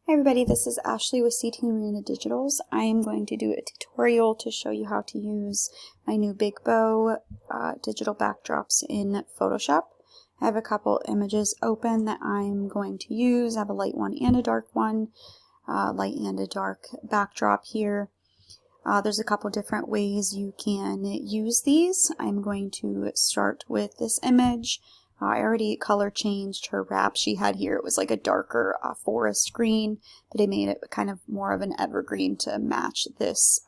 Hi everybody, this is Ashley with CT Marina Digitals. I am going to do a tutorial to show you how to use my new Big Bow digital backdrops in Photoshop. I have a couple images open that I'm going to use. I have a light one and a dark one, light and a dark backdrop here. There's a couple different ways you can use these. I'm going to start with this image. I already color changed her wrap she had here. It was like a darker forest green, but I made it kind of more of an evergreen to match this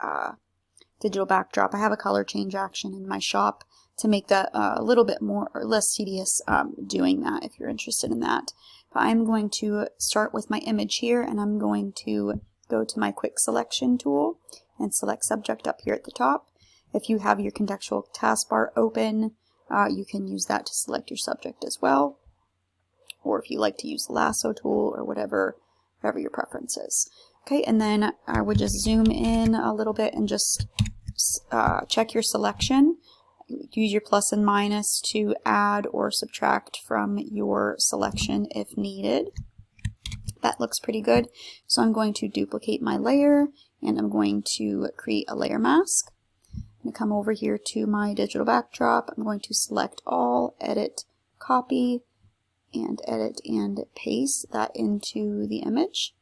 digital backdrop. I have a color change action in my shop to make that a little bit more or less tedious doing that if you're interested in that. But I'm going to start with my image here, and I'm going to go to my quick selection tool and select subject up here at the top. If you have your contextual taskbar open, you can use that to select your subject as well, or if you like to use the lasso tool or whatever your preference is. Okay, and then I would just zoom in a little bit and just check your selection. Use your plus and minus to add or subtract from your selection if needed. That looks pretty good. So I'm going to duplicate my layer and I'm going to create a layer mask. I'm going to come over here to my digital backdrop. I'm going to select all, edit, copy, and edit and paste that into the image.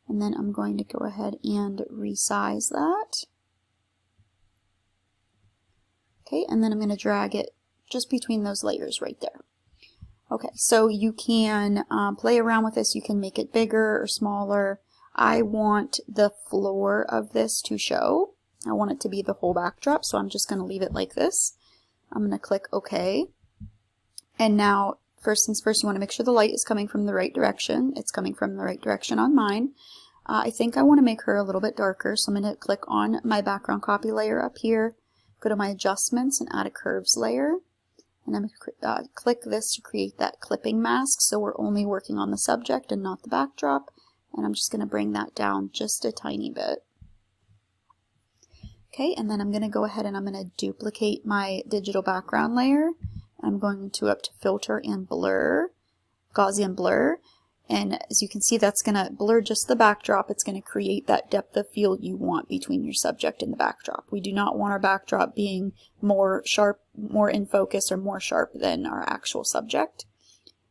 And then I'm going to go ahead and resize that. Okay, and then I'm going to drag it just between those layers right there. Okay, so you can play around with this. You can make it bigger or smaller. I want the floor of this to show. I want it to be the whole backdrop, so I'm just going to leave it like this. I'm going to click OK. And now, first things first, you want to make sure the light is coming from the right direction. It's coming from the right direction on mine. I think I want to make her a little bit darker, so I'm going to click on my background copy layer up here, go to my adjustments and add a curves layer. And I'm going to click this to create that clipping mask, so we're only working on the subject and not the backdrop. And I'm just going to bring that down just a tiny bit. Okay, and then I'm going to go ahead and I'm going to duplicate my digital background layer. I'm going to up to filter and blur, Gaussian blur. And as you can see, that's going to blur just the backdrop. It's going to create that depth of field you want between your subject and the backdrop. We do not want our backdrop being more sharp, more in focus, or more sharp than our actual subject.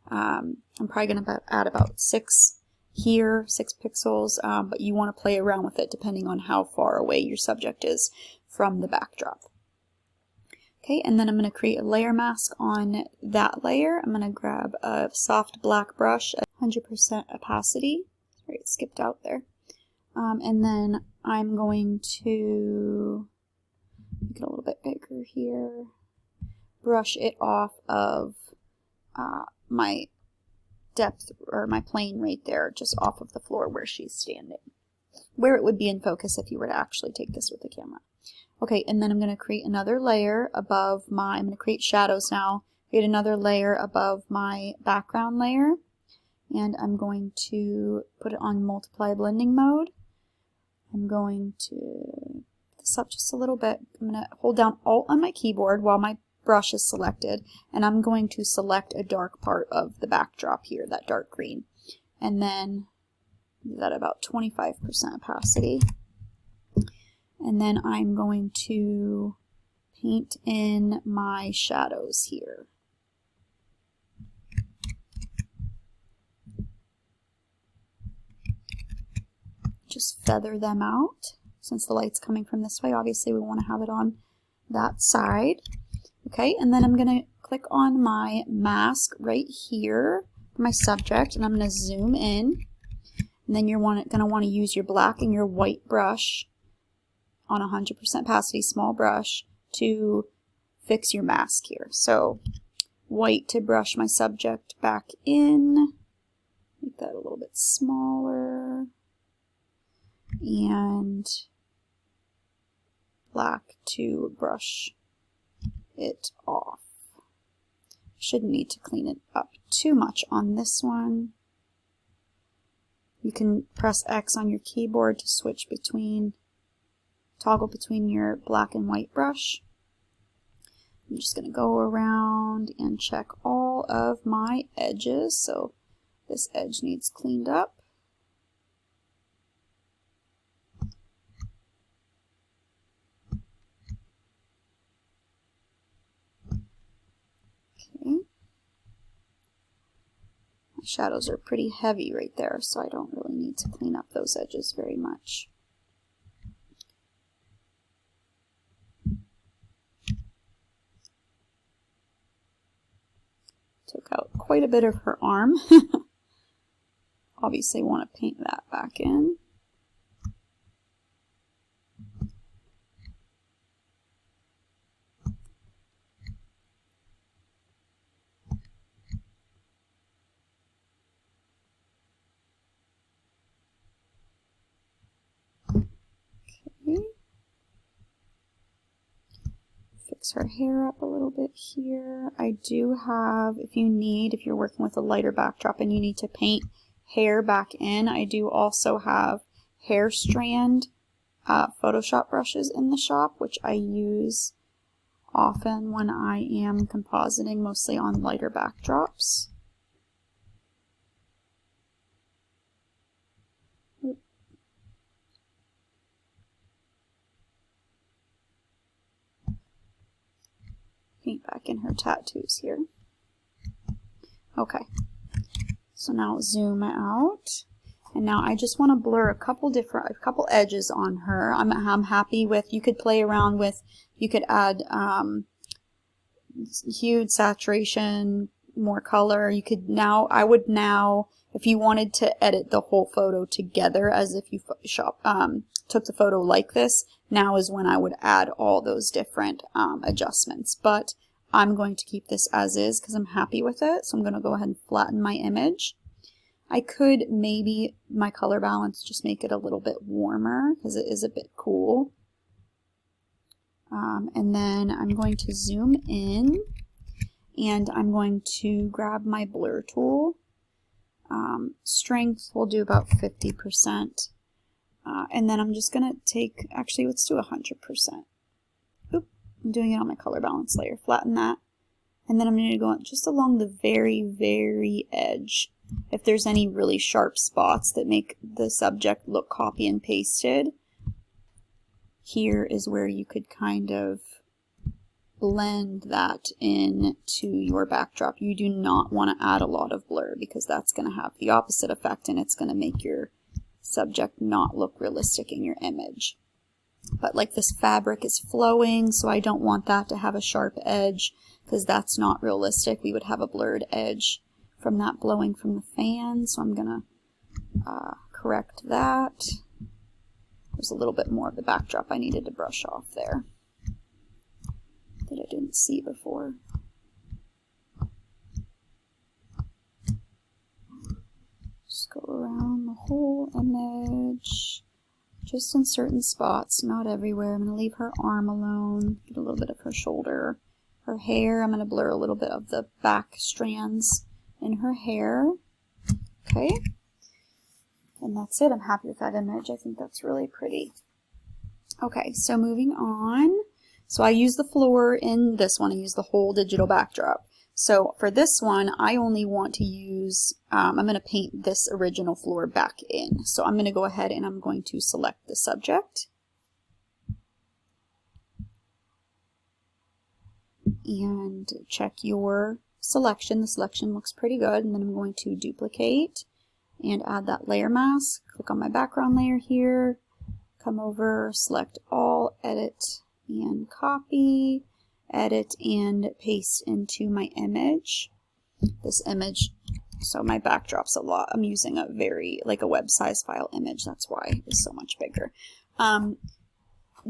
I'm probably going to add about 6 here, 6 pixels, but you want to play around with it depending on how far away your subject is from the backdrop. Okay, and then I'm going to create a layer mask on that layer. I'm going to grab a soft black brush at 100% opacity. Sorry, it skipped out there. And then I'm going to make it a little bit bigger here. Brush it off of my depth, or my plane right there, just off of the floor where she's standing, where it would be in focus if you were to actually take this with the camera. Okay, and then I'm going to create another layer above I'm going to create shadows now, create another layer above my background layer, and I'm going to put it on multiply blending mode. I'm going to put this up just a little bit. I'm going to hold down Alt on my keyboard while my brush is selected, and I'm going to select a dark part of the backdrop here, that dark green, and then do that about 25% opacity. And then I'm going to paint in my shadows here. Just feather them out. Since the light's coming from this way, obviously we want to have it on that side. Okay, and then I'm going to click on my mask right here for my subject, and I'm going to zoom in. And then you're going to want to use your black and your white brush on 100% opacity, small brush, to fix your mask here. So white to brush my subject back in, make that a little bit smaller, and black to brush it off. Shouldn't need to clean it up too much on this one. You can press X on your keyboard to switch between, toggle between your black and white brush. I'm just going to go around and check all of my edges. So this edge needs cleaned up. shadows are pretty heavy right there, so I don't really need to clean up those edges very much. Took out quite a bit of her arm. Obviously want to paint that back in. Okay. Fix her hair up a little bit here. I do have, if you're working with a lighter backdrop and you need to paint hair back in, I do also have hair strand Photoshop brushes in the shop, which I use often when I am compositing, mostly on lighter backdrops. Paint back in her tattoos here. Okay, so now zoom out, and now I just want to blur a couple edges on her. I'm happy with, you could play around with, you could add hue, saturation, more color. You could now, if you wanted to edit the whole photo together as if you took the photo like this, now is when I would add all those different adjustments. But I'm going to keep this as is because I'm happy with it. So I'm going to go ahead and flatten my image. I could maybe, my color balance, just make it a little bit warmer because it is a bit cool. And then I'm going to zoom in and I'm going to grab my blur tool. Strength we'll do about 50%. And then I'm just going to take, actually let's do 100%. Oop, I'm doing it on my color balance layer. Flatten that. And then I'm going to go just along the very, very edge. If there's any really sharp spots that make the subject look copy and pasted, here is where you could kind of blend that into your backdrop. You do not want to add a lot of blur because that's going to have the opposite effect and it's going to make your subject not look realistic in your image. But like this fabric is flowing, so I don't want that to have a sharp edge because that's not realistic. We would have a blurred edge from that blowing from the fan, so I'm going to correct that. There's a little bit more of the backdrop I needed to brush off there that I didn't see before. Just go around the whole image, just in certain spots, not everywhere. I'm going to leave her arm alone, get a little bit of her shoulder. Her hair, I'm going to blur a little bit of the back strands in her hair. Okay. And that's it. I'm happy with that image. I think that's really pretty. Okay, so moving on. So I use the floor in this one. I use the whole digital backdrop. So for this one, I only want to use, I'm going to paint this original floor back in. So I'm going to go ahead and I'm going to select the subject. And check your selection. The selection looks pretty good. And then I'm going to duplicate and add that layer mask. Click on my background layer here, come over, select all, edit and copy, edit and paste into my image. This image, so my backdrop's a lot, I'm using a very, like a web size file image, that's why it's so much bigger.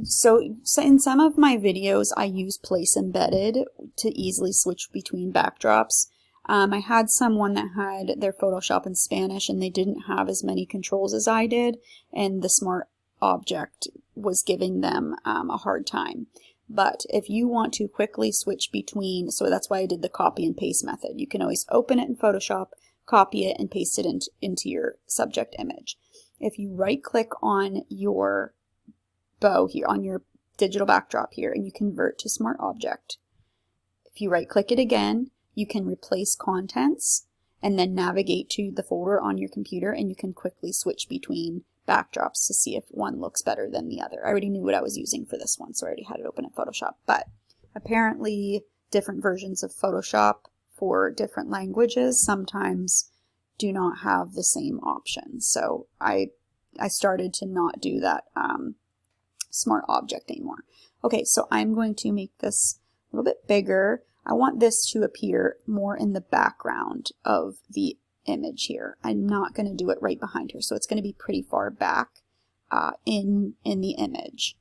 So in some of my videos I use place embedded to easily switch between backdrops. I had someone that had their Photoshop in Spanish and they didn't have as many controls as I did, and the Smart Object was giving them a hard time. But if you want to quickly switch between, so that's why I did the copy and paste method. You can always open it in Photoshop, copy it, and paste it into your subject image. If you right click on your bow here, on your digital backdrop here, and you convert to Smart Object, if you right click it again, you can replace contents and then navigate to the folder on your computer, and you can quickly switch between backdrops to see if one looks better than the other. I already knew what I was using for this one, so I already had it open in Photoshop, but apparently different versions of Photoshop for different languages sometimes do not have the same options. So I started to not do that smart object anymore. Okay, so I'm going to make this a little bit bigger. I want this to appear more in the background of the image here. I'm not going to do it right behind her, so it's going to be pretty far back in the image.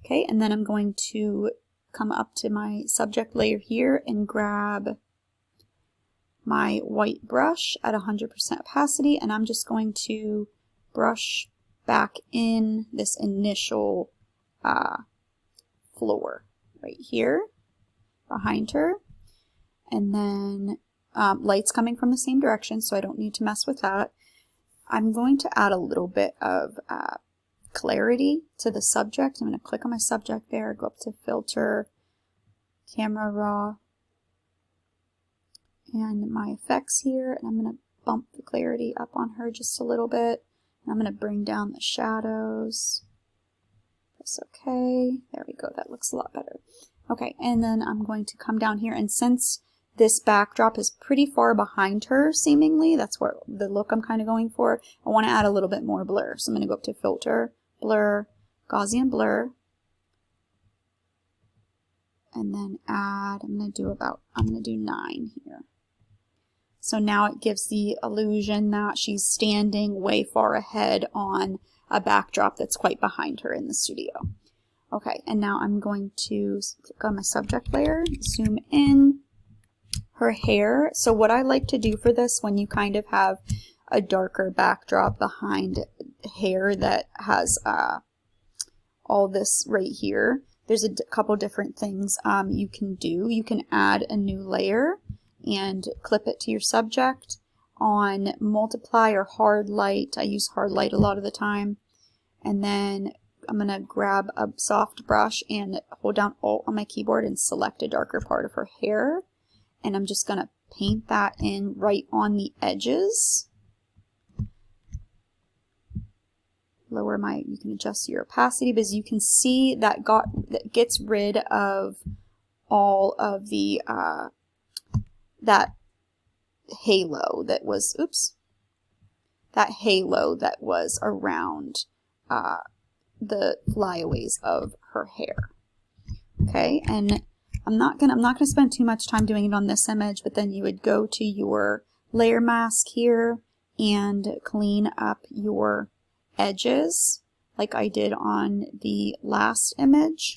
Okay, and then I'm going to come up to my subject layer here and grab my white brush at 100% opacity, and I'm just going to brush back in this initial floor right here behind her. And then light's coming from the same direction, so I don't need to mess with that. I'm going to add a little bit of clarity to the subject. I'm going to click on my subject there, go up to Filter, Camera Raw, and my effects here, and I'm going to bump the clarity up on her just a little bit. And I'm going to bring down the shadows. Press OK. There we go. That looks a lot better. Okay, and then I'm going to come down here, and since this backdrop is pretty far behind her, seemingly, that's what the look I'm kind of going for, I want to add a little bit more blur. So I'm going to go up to Filter, Blur, Gaussian Blur, and then add, I'm going to do 9 here. So now it gives the illusion that she's standing way far ahead on a backdrop that's quite behind her in the studio. Okay, and now I'm going to click on my subject layer, zoom in, her hair. So what I like to do for this, when you kind of have a darker backdrop behind hair that has all this right here, there's a couple different things you can do. You can add a new layer and clip it to your subject on multiply or hard light. I use hard light a lot of the time. And then I'm going to grab a soft brush and hold down Alt on my keyboard and select a darker part of her hair. And I'm just going to paint that in right on the edges. Lower my, you can adjust your opacity, because you can see that gets rid of all of the, that halo that was, that halo that was around the flyaways of her hair. Okay, and I'm not gonna spend too much time doing it on this image, but then you would go to your layer mask here and clean up your edges like I did on the last image,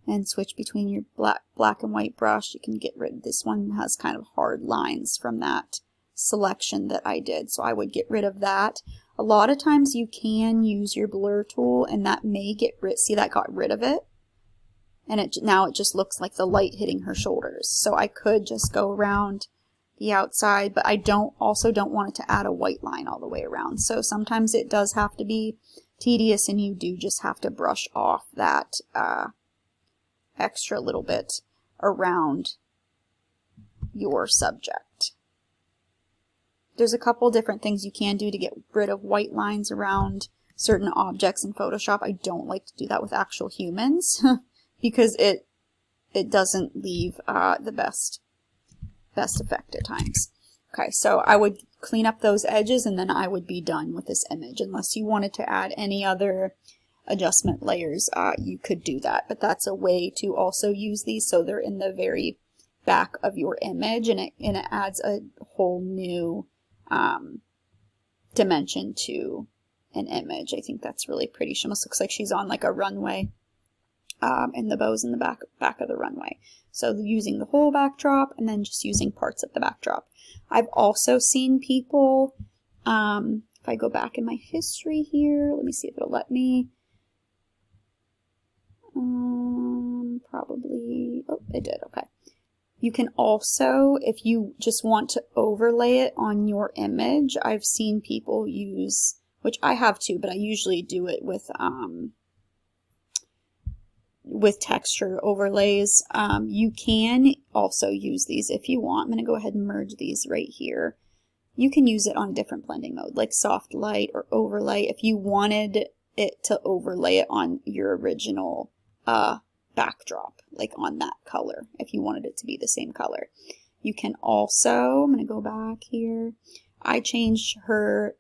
and switch between your black and white brush. You can get rid of this one, has kind of hard lines from that selection that I did, so I would get rid of that. A lot of times you can use your blur tool and that may get rid, see that got rid of it, and now it just looks like the light hitting her shoulders. So I could just go around the outside, but I also don't want it to add a white line all the way around. So sometimes it does have to be tedious, and you do just have to brush off that extra little bit around your subject. There's a couple different things you can do to get rid of white lines around certain objects in Photoshop. I don't like to do that with actual humans because it doesn't leave the best effect at times. Okay, so I would clean up those edges and then I would be done with this image. Unless you wanted to add any other adjustment layers, you could do that. But that's a way to also use these so they're in the very back of your image, and it adds a whole new dimension to an image. I think that's really pretty. She almost looks like she's on like a runway, and the bow's in the back of the runway. So using the whole backdrop and then just using parts of the backdrop. I've also seen people, if I go back in my history here, let me see if it'll let me. Probably, oh, it did, okay. You can also, if you just want to overlay it on your image, I've seen people use, which I have too, but I usually do it with texture overlays. You can also use these if you want. I'm going to go ahead and merge these right here. You can use it on a different blending mode, like soft light or overlay, if you wanted it to overlay it on your original backdrop, like on that color, if you wanted it to be the same color. You can also, I'm going to go back here, I changed her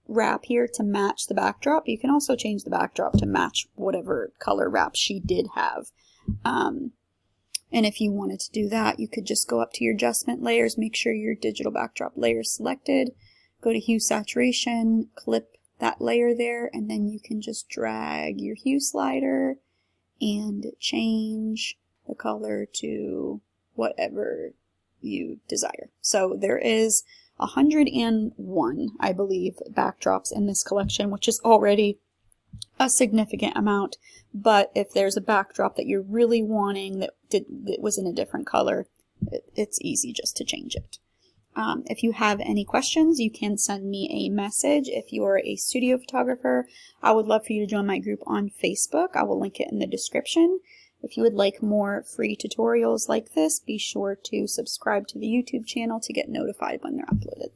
wrap here to match the backdrop. You can also change the backdrop to match whatever color wrap she did have. And if you wanted to do that, you could just go up to your adjustment layers, make sure your digital backdrop layer is selected, go to hue saturation, clip that layer there, and then you can just drag your hue slider and change the color to whatever you desire. So there is 101, I believe, backdrops in this collection, which is already a significant amount. But if there's a backdrop that you're really wanting that was in a different color, it's easy just to change it. If you have any questions, you can send me a message. If you're a studio photographer, I would love for you to join my group on Facebook. I will link it in the description. If you would like more free tutorials like this, be sure to subscribe to the YouTube channel to get notified when they're uploaded.